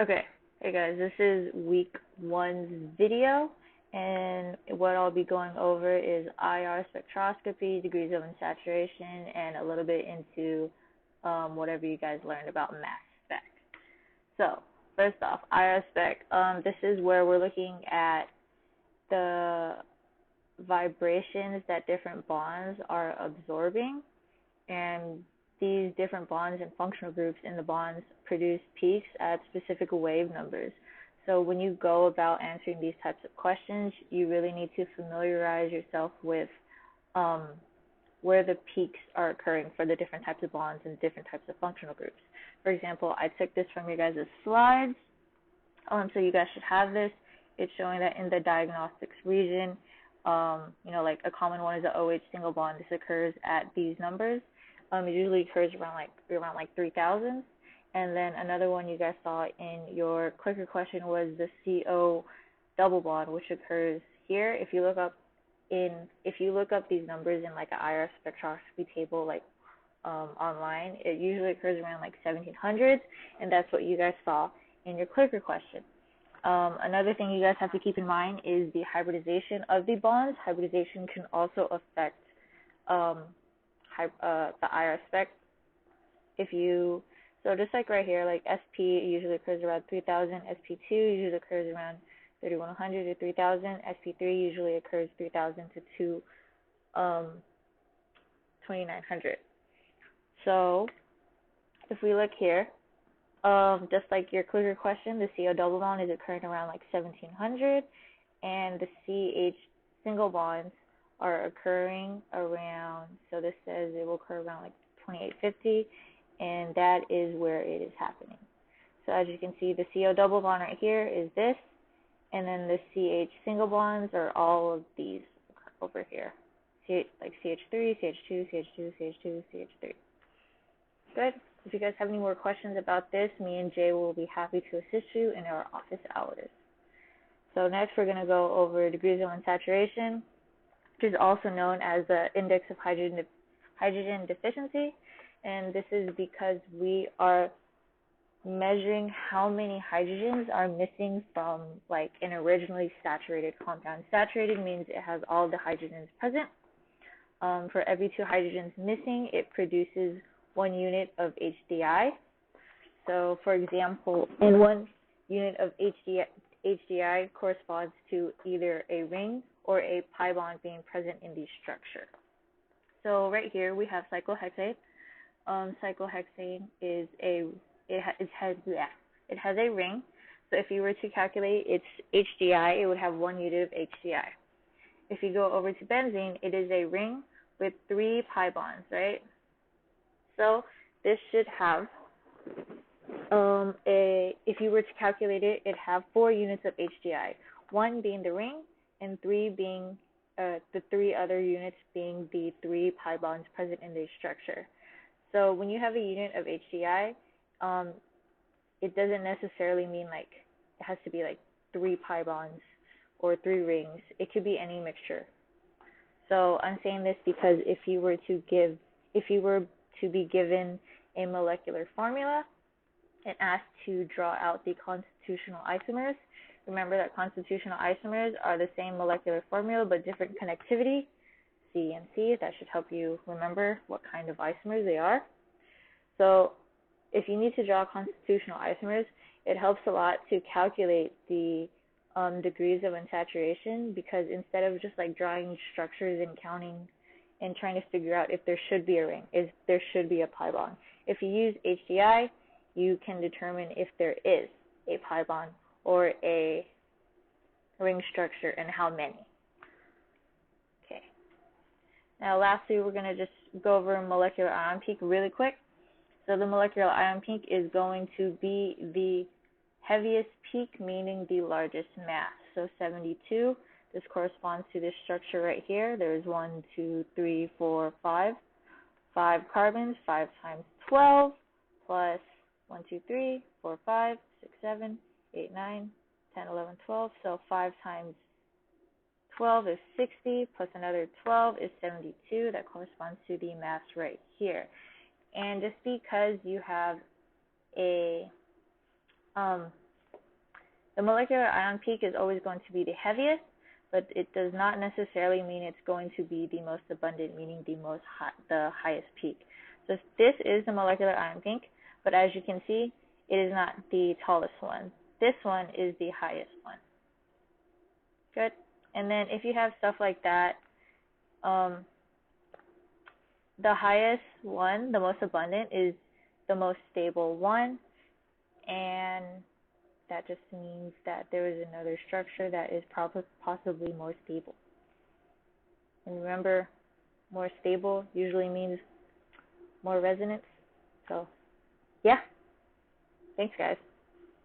Okay, hey guys, this is week one's video, and what I'll be going over is IR spectroscopy, degrees of unsaturation, and a little bit into whatever you guys learned about mass spec. So, first off, IR spec, this is where we're looking at the vibrations that different bonds are absorbing, and these different bonds and functional groups in the bonds produce peaks at specific wave numbers. So when you go about answering these types of questions, you really need to familiarize yourself with where the peaks are occurring for the different types of bonds and different types of functional groups. For example, I took this from your guys' slides, so you guys should have this. It's showing that in the diagnostics region, like a common one is the OH single bond. This occurs at these numbers. It usually occurs around 3,000. And then another one you guys saw in your clicker question was the CO double bond, which occurs here. If you look up these numbers in like an IR spectroscopy table, online, it usually occurs around 1700s, and that's what you guys saw in your clicker question. Another thing you guys have to keep in mind is the hybridization of the bonds. Hybridization can also affect the IR spec. So just like right here, like SP usually occurs around 3,000, SP2 usually occurs around 3,100 to 3,000, SP3 usually occurs 3,000 to 2,900. So if we look here, just like your clicker question, the CO double bond is occurring around 1,700, and the CH single bonds are occurring around, so this says it will occur around 2,850, and that is where it is happening. So as you can see, the CO double bond right here is this, and then the CH single bonds are all of these over here, like CH3, CH2, CH2, CH2, CH3. Good. If you guys have any more questions about this, me and Jay will be happy to assist you in our office hours. So next we're going to go over degrees of unsaturation, which is also known as the index of hydrogen deficiency, and this is because we are measuring how many hydrogens are missing from an originally saturated compound. Saturated means it has all the hydrogens present. For every 2 hydrogens missing, it produces 1 unit of HDI. So for example, in 1 unit of HDI corresponds to either a ring or a pi bond being present in the structure. So right here we have cyclohexane. Cyclohexane is it has a ring. So if you were to calculate its HDI, it would have 1 unit of HDI. If you go over to benzene, it is a ring with 3 pi bonds, right? So this should have if you were to calculate it, it'd have 4 units of HDI, 1 being the ring, and 3 being the 3 other units being the 3 pi bonds present in the structure. So when you have a unit of HDI, it doesn't necessarily mean it has to be 3 pi bonds or 3 rings. It could be any mixture. So I'm saying this because if you were to be given a molecular formula and asked to draw out the constitutional isomers, remember that constitutional isomers are the same molecular formula but different connectivity, C and C. That should help you remember what kind of isomers they are. So if you need to draw constitutional isomers, it helps a lot to calculate the degrees of unsaturation, because instead of just drawing structures and counting and trying to figure out if there should be a ring, if there should be a pi bond. If you use HDI, you can determine if there is a pi bond or a ring structure and how many. Okay. Now lastly, we're going to just go over molecular ion peak really quick. So the molecular ion peak is going to be the heaviest peak, meaning the largest mass. So 72. This corresponds to this structure right here. There's 1, 2, 3, 4, 5. 5 carbons, 5 times 12, plus 1, 2, 3, 4, 5, 6, 7, 8, 9, 10, 11, 12. So 5 times 12 is 60, plus another 12 is 72. That corresponds to the mass right here. And just because you have a The molecular ion peak is always going to be the heaviest, but it does not necessarily mean it's going to be the most abundant, meaning the highest peak. So this is the molecular ion peak, but as you can see, it is not the tallest one. This one is the highest one. Good. And then if you have stuff like that, the highest one, the most abundant, is the most stable one, and that just means that there is another structure that is possibly more stable. And remember, more stable usually means more resonance. So, yeah. Thanks, guys.